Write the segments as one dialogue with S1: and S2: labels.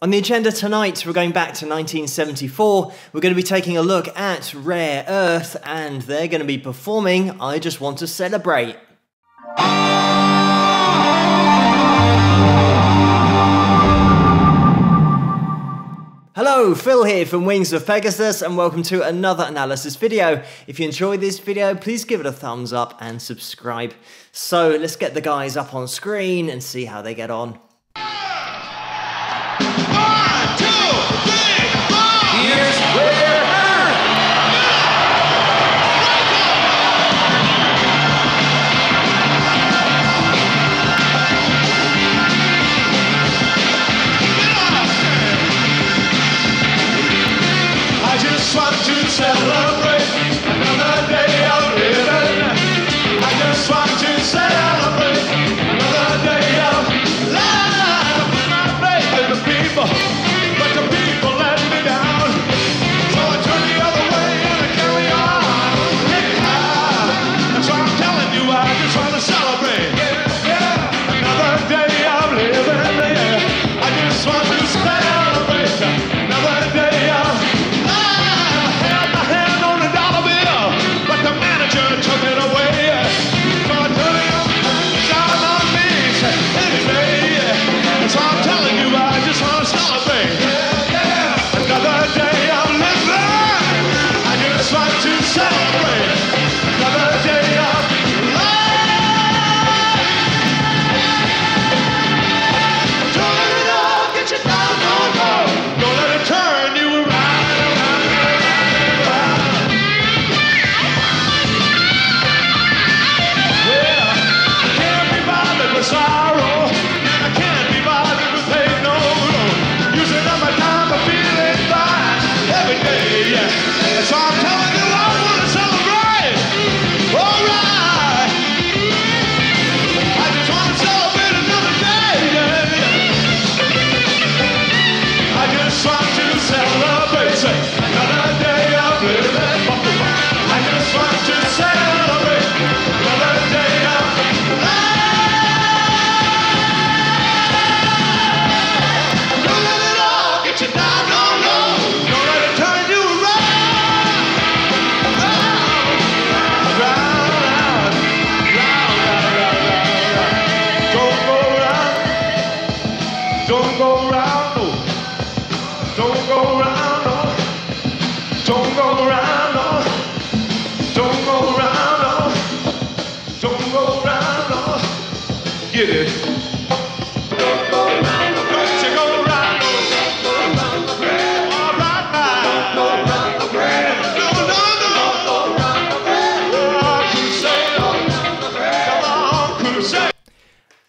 S1: On the agenda tonight, we're going back to 1974. We're going to be taking a look at Rare Earth, and they're going to be performing I Just Want to Celebrate. Hello, Phil here from Wings of Pegasus, and welcome to another analysis video. If you enjoyed this video, please give it a thumbs up and subscribe. So let's get the guys up on screen and see how they get on.
S2: Celebrate another day of living. I just want to celebrate another day of life. When I play with the people, but the people let me down. So I turn the other way and I carry on. That's why I'm telling you, I just want to celebrate another day of living. I just want to celebrate another day of took it away, so I tell you, down on me, anyway. So I'm telling you, I just want to celebrate another day of living. I just want to celebrate another day of life. Don't let it all get you down, no. Don't let it turn you around. Sorrow, and I can't be bothered with pain, no. Using up my time for feeling fine every day, yeah. So I'm telling you, I want to celebrate. All right. I just want to celebrate another day, yeah. I just want to celebrate another day of living. I just want to celebrate another day of life. Don't go round, no. Don't go round, no. Don't go round, no. Don't go round, no. Don't go round, no. Get it. Don't go round, no. Don't you go round, no. Don't go round the bread. All right, now. Don't go round the bread. No, no, no. Don't go round the bread. Oh, crusade. Don't go round the bread. Come on, crusade.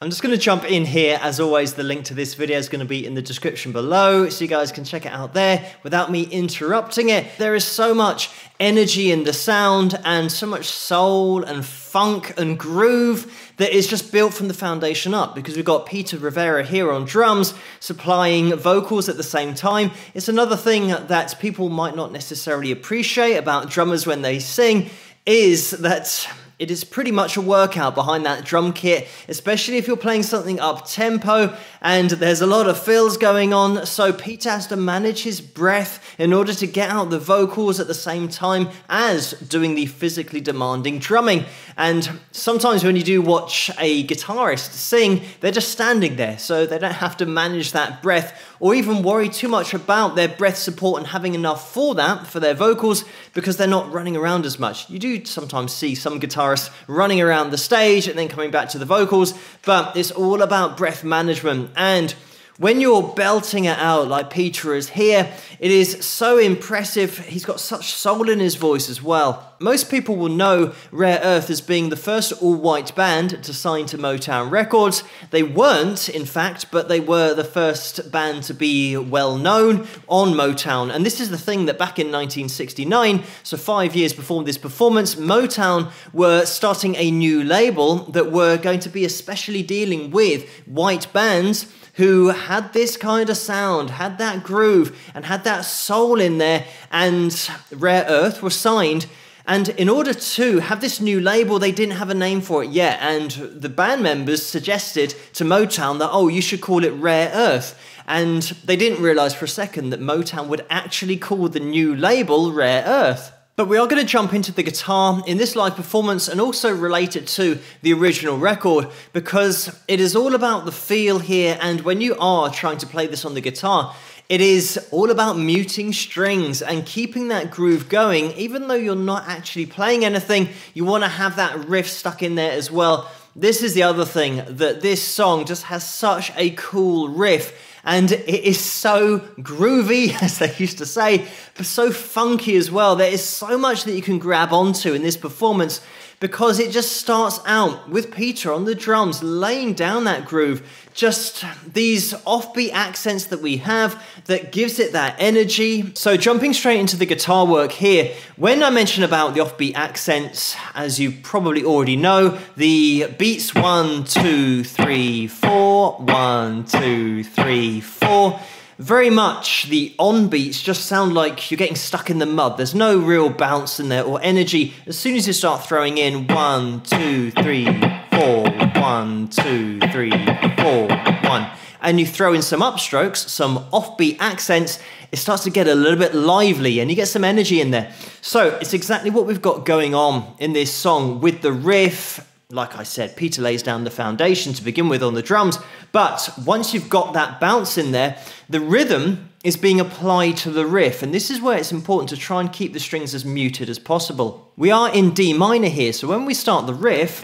S1: I'm just going to jump in here. As always, the link to this video is going to be in the description below, so you guys can check it out there without me interrupting it. There is so much energy in the sound and so much soul and funk and groove that is just built from the foundation up, because we've got Peter Rivera here on drums supplying vocals at the same time. It's another thing that people might not necessarily appreciate about drummers when they sing, is that it is pretty much a workout behind that drum kit, especially if you're playing something up-tempo and there's a lot of fills going on, so Peter has to manage his breath in order to get out the vocals at the same time as doing the physically demanding drumming. And sometimes when you do watch a guitarist sing, they're just standing there, so they don't have to manage that breath or even worry too much about their breath support and having enough for that, for their vocals, because they're not running around as much. You do sometimes see some guitarists running around the stage and then coming back to the vocals, but it's all about breath management. And when you're belting it out like Peter is here, it is so impressive. He's got such soul in his voice as well. Most people will know Rare Earth as being the first all-white band to sign to Motown Records. They weren't, in fact, but they were the first band to be well known on Motown. And this is the thing, that back in 1969, so 5 years before this performance, Motown were starting a new label that were going to be especially dealing with white bands who had this kind of sound, had that groove, and had that soul in there, and Rare Earth were signed. And in order to have this new label, they didn't have a name for it yet, and the band members suggested to Motown that, oh, you should call it Rare Earth. and they didn't realize for a second that Motown would actually call the new label Rare Earth. But we are going to jump into the guitar in this live performance and also relate it to the original record, because it is all about the feel here, and when you are trying to play this on the guitar, it is all about muting strings and keeping that groove going. Even though you're not actually playing anything, you want to have that riff stuck in there as well. This is the other thing, that this song just has such a cool riff, and it is so groovy, as they used to say, but so funky as well. There is so much that you can grab onto in this performance, because it just starts out with Peter on the drums laying down that groove, just these offbeat accents that we have that gives it that energy. So jumping straight into the guitar work here, when I mention about the offbeat accents, as you probably already know, the beats 1, 2, 3, 4, 1, 2, 3, 4, very much the on beats just sound like you're getting stuck in the mud. There's no real bounce in there or energy. As soon as you start throwing in 1, 2, 3, 4, 1, 2, 3, 4, 1, and you throw in some upstrokes, some offbeat accents, it starts to get a little bit lively and you get some energy in there. So it's exactly what we've got going on in this song with the riff. Like I said, Peter lays down the foundation to begin with on the drums, but once you've got that bounce in there, the rhythm is being applied to the riff, and this is where it's important to try and keep the strings as muted as possible. We are in D minor here, so when we start the riff,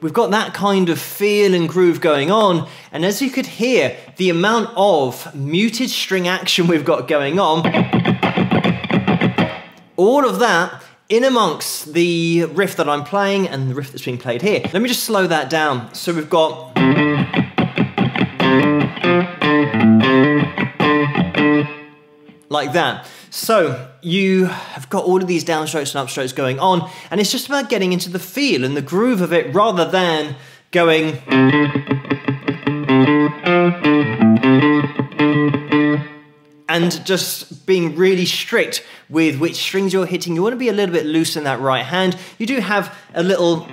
S1: we've got that kind of feel and groove going on, and as you could hear, the amount of muted string action we've got going on, all of that in amongst the riff that I'm playing and the riff that's being played here. Let me just slow that down. So we've got... like that. So you have got all of these downstrokes and upstrokes going on, and it's just about getting into the feel and the groove of it rather than going... and just being really strict with which strings you're hitting. You want to be a little bit loose in that right hand. You do have a little...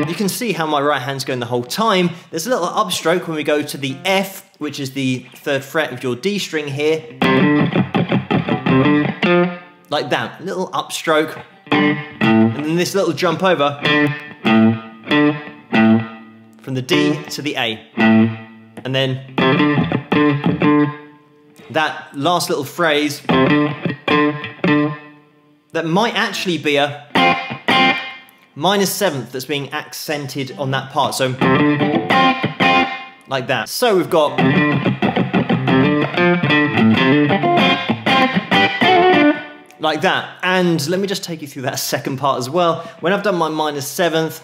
S1: you can see how my right hand's going the whole time. There's a little upstroke when we go to the F, which is the 3rd fret of your D string here. Like that, little upstroke. And then this little jump over from the D to the A. And then that last little phrase that might actually be a minor 7th that's being accented on that part. So like that. So we've got like that. And let me just take you through that second part as well. When I've done my minor 7th,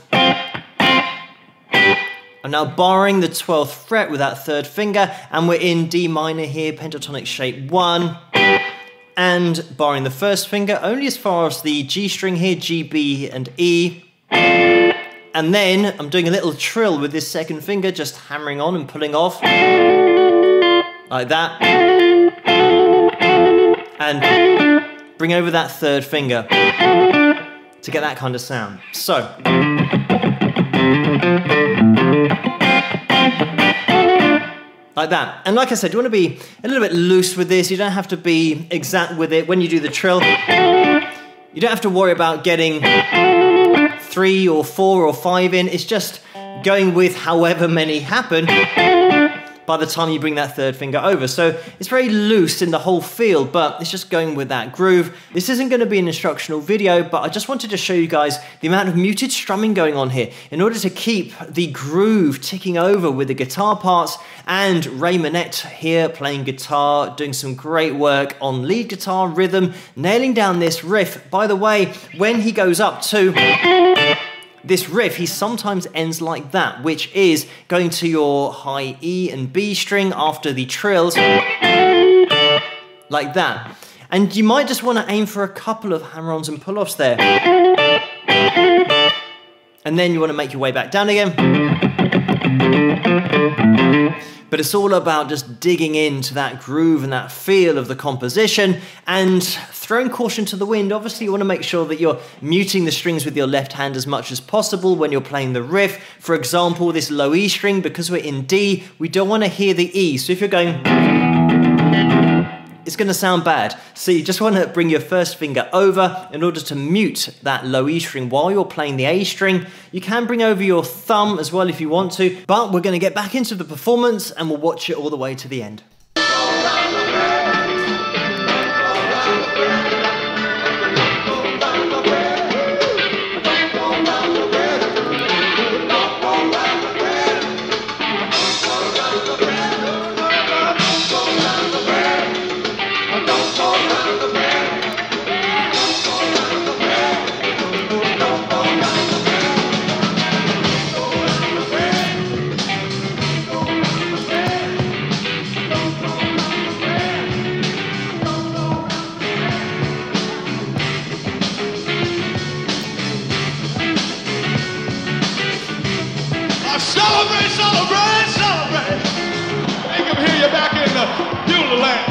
S1: I'm now barring the 12th fret with that 3rd finger, and we're in D minor here, pentatonic shape 1, and barring the 1st finger only as far as the G string here, G, B, and E. And then I'm doing a little trill with this 2nd finger, just hammering on and pulling off, like that, and bring over that 3rd finger to get that kind of sound. So. Like that. And like I said, you want to be a little bit loose with this. You don't have to be exact with it. When you do the trill, you don't have to worry about getting 3 or 4 or 5 in. It's just going with however many happen by the time you bring that 3rd finger over. So it's very loose in the whole feel, but it's just going with that groove. This isn't going to be an instructional video, but I just wanted to show you guys the amount of muted strumming going on here in order to keep the groove ticking over with the guitar parts, and Ray Manette here playing guitar, doing some great work on lead guitar rhythm, nailing down this riff. By the way, when he goes up to this riff, he sometimes ends like that, which is going to your high E and B string after the trills, like that. And you might just want to aim for a couple of hammer-ons and pull-offs there. And then you want to make your way back down again. But it's all about just digging into that groove and that feel of the composition and throwing caution to the wind. Obviously, you want to make sure that you're muting the strings with your left hand as much as possible when you're playing the riff. For example, this low E string, because we're in D, we don't want to hear the E. So if you're going, it's going to sound bad. So you just want to bring your first finger over in order to mute that low E string while you're playing the A string. You can bring over your thumb as well if you want to, but we're going to get back into the performance and we'll watch it all the way to the end.
S2: Celebrate, celebrate, celebrate. They can hear you back in the Beulah land.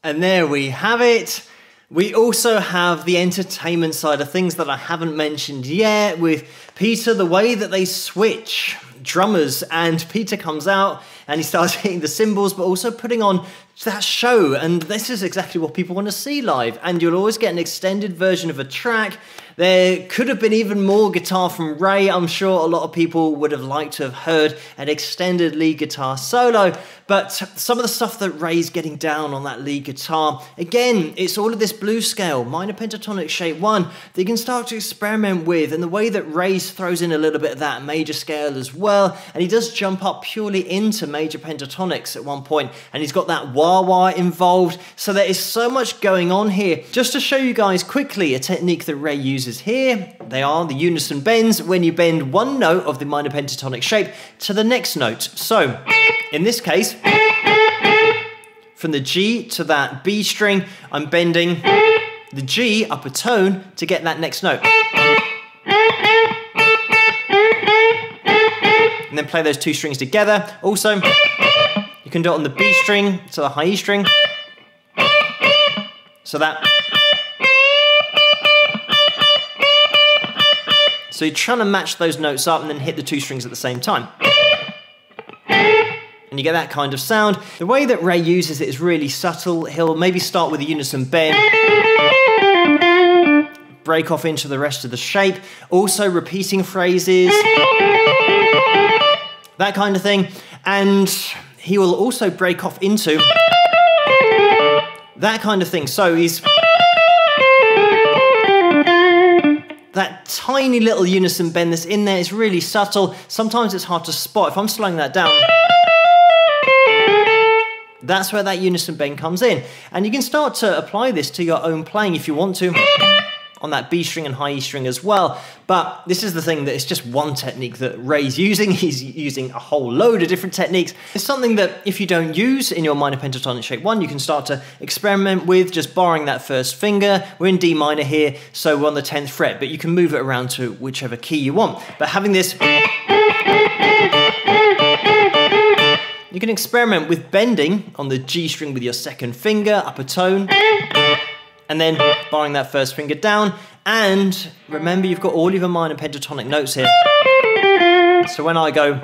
S1: And there we have it. We also have the entertainment side of things that I haven't mentioned yet with Peter, the way that they switch drummers, and Peter comes out and he starts hitting the cymbals, but also putting on that show. And this is exactly what people want to see live. And you'll always get an extended version of a track. There could have been even more guitar from Ray. I'm sure a lot of people would have liked to have heard an extended lead guitar solo, but some of the stuff that Ray's getting down on that lead guitar, again, it's all of this blues scale, minor pentatonic shape 1, that you can start to experiment with, and the way that Ray throws in a little bit of that major scale as well, and he does jump up purely into major pentatonics at one point, and he's got that wah-wah involved, so there is so much going on here. Just to show you guys quickly a technique that Ray uses here, they are the unison bends, when you bend one note of the minor pentatonic shape to the next note. So, in this case, from the G to that B string, I'm bending the G up a tone to get that next note. And then play those two strings together. Also, you can do it on the B string to the high E string. So that. So you're trying to match those notes up and then hit the two strings at the same time. And and you get that kind of sound. The way that Ray uses it is really subtle. He'll maybe start with a unison bend, break off into the rest of the shape, also repeating phrases, that kind of thing. And he will also break off into that kind of thing. So he's that tiny little unison bend that's in there is really subtle. Sometimes it's hard to spot. If I'm slowing that down, that's where that unison bend comes in. And you can start to apply this to your own playing if you want to, on that B string and high E string as well. But this is the thing, that it's just one technique that Ray's using. He's using a whole load of different techniques. It's something that if you don't use in your minor pentatonic shape 1, you can start to experiment with, just borrowing that first finger. We're in D minor here, so we're on the 10th fret, but you can move it around to whichever key you want. But having this, you can experiment with bending on the G string with your second finger, up a tone, and then barring that first finger down. And remember, you've got all of your minor pentatonic notes here. So when I go,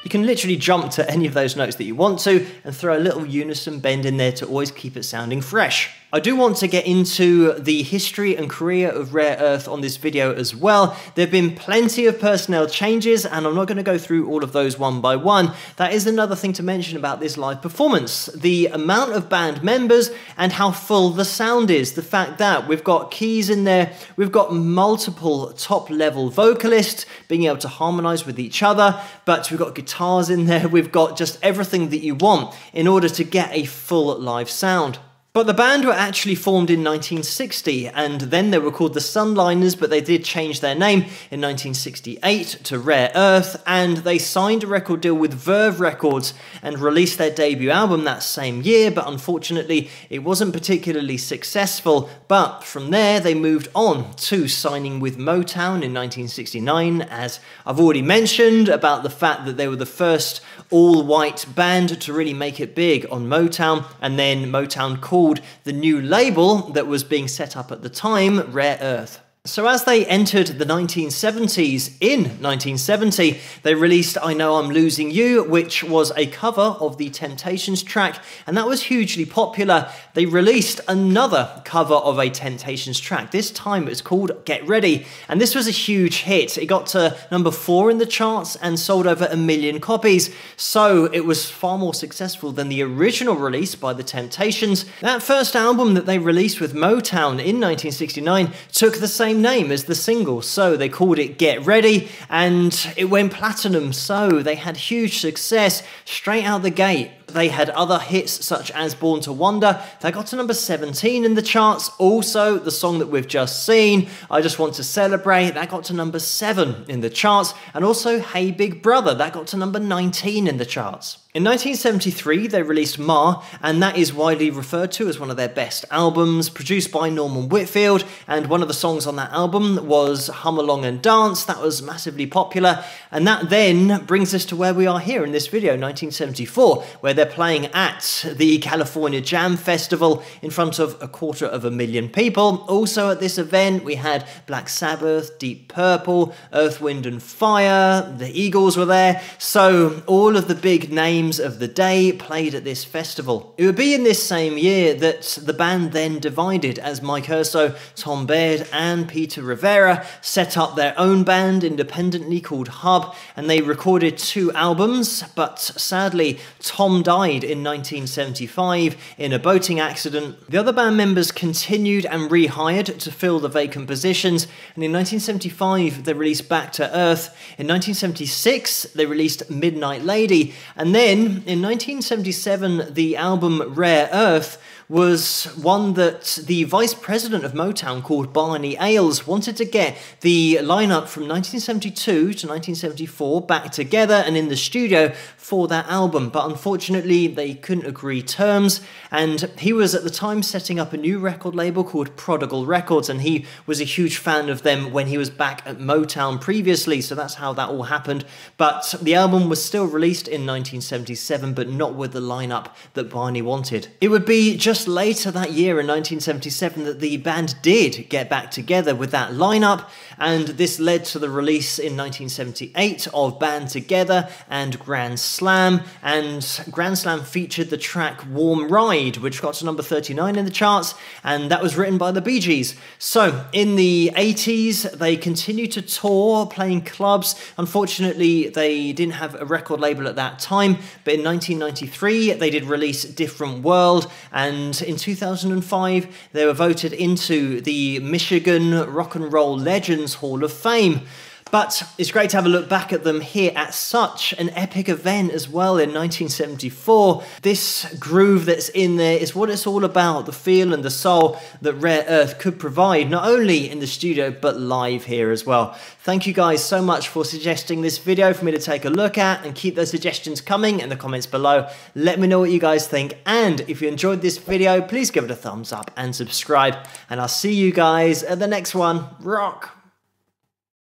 S1: you can literally jump to any of those notes that you want to and throw a little unison bend in there to always keep it sounding fresh. I do want to get into the history and career of Rare Earth on this video as well. There have been plenty of personnel changes, and I'm not going to go through all of those one by one. That is another thing to mention about this live performance. The amount of band members and how full the sound is. The fact that we've got keys in there, we've got multiple top-level vocalists being able to harmonize with each other, but we've got guitars in there, we've got just everything that you want in order to get a full live sound. But the band were actually formed in 1960, and then they were called the Sunliners, but they did change their name in 1968 to Rare Earth, and they signed a record deal with Verve Records and released their debut album that same year, but unfortunately it wasn't particularly successful. But from there they moved on to signing with Motown in 1969, as I've already mentioned about the fact that they were the first all-white band to really make it big on Motown, and then Motown called the new label that was being set up at the time Rare Earth. So as they entered the 1970s, in 1970, they released I Know I'm Losing You, which was a cover of the Temptations track, and that was hugely popular. They released another cover of a Temptations track. This time it was called Get Ready, and this was a huge hit. It got to number 4 in the charts and sold over 1 million copies, so it was far more successful than the original release by the Temptations. That first album that they released with Motown in 1969 took the same name as the single, so they called it Get Ready, and it went platinum, so they had huge success straight out the gate. They had other hits such as Born to Wonder. They got to number 17 in the charts. Also, the song that we've just seen, I Just Want to Celebrate, that got to number 7 in the charts. And also Hey Big Brother, that got to number 19 in the charts. In 1973, they released Ma, and that is widely referred to as one of their best albums, produced by Norman Whitfield, and one of the songs on that album was Hum Along and Dance. That was massively popular, and that then brings us to where we are here in this video, 1974, where they're playing at the California Jam Festival in front of 250,000 people. Also at this event, we had Black Sabbath, Deep Purple, Earth, Wind and Fire, the Eagles were there, so all of the big names of the day played at this festival. It would be in this same year that the band then divided, as Mike Urso, Tom Baird and Peter Rivera set up their own band independently called Hub, and they recorded 2 albums, but sadly Tom died in 1975 in a boating accident. The other band members continued and rehired to fill the vacant positions, and in 1975 they released Back to Earth. In 1976 they released Midnight Lady, and then in 1977 the album Rare Earth was one that the vice president of Motown, called Barney Ailes, wanted to get the lineup from 1972 to 1974 back together and in the studio for that album, but unfortunately they couldn't agree terms, and he was at the time setting up a new record label called Prodigal Records, and he was a huge fan of them when he was back at Motown previously, so that's how that all happened. But the album was still released in 1977, but not with the lineup that Barney wanted. It would be just just later that year in 1977 that the band did get back together with that lineup, and this led to the release in 1978 of Band Together and Grand Slam, and Grand Slam featured the track Warm Ride, which got to number 39 in the charts, and that was written by the Bee Gees. So in the 80s, they continued to tour, playing clubs. Unfortunately, they didn't have a record label at that time, but in 1993, they did release Different World, and in 2005, they were voted into the Michigan Rock and Roll Legends Hall of Fame. But it's great to have a look back at them here at such an epic event as well in 1974. This groove that's in there is what it's all about, the feel and the soul that Rare Earth could provide, not only in the studio, but live here as well. Thank you guys so much for suggesting this video for me to take a look at, and keep those suggestions coming in the comments below. Let me know what you guys think, and if you enjoyed this video, please give it a thumbs up and subscribe, and I'll see you guys at the next one. Rock!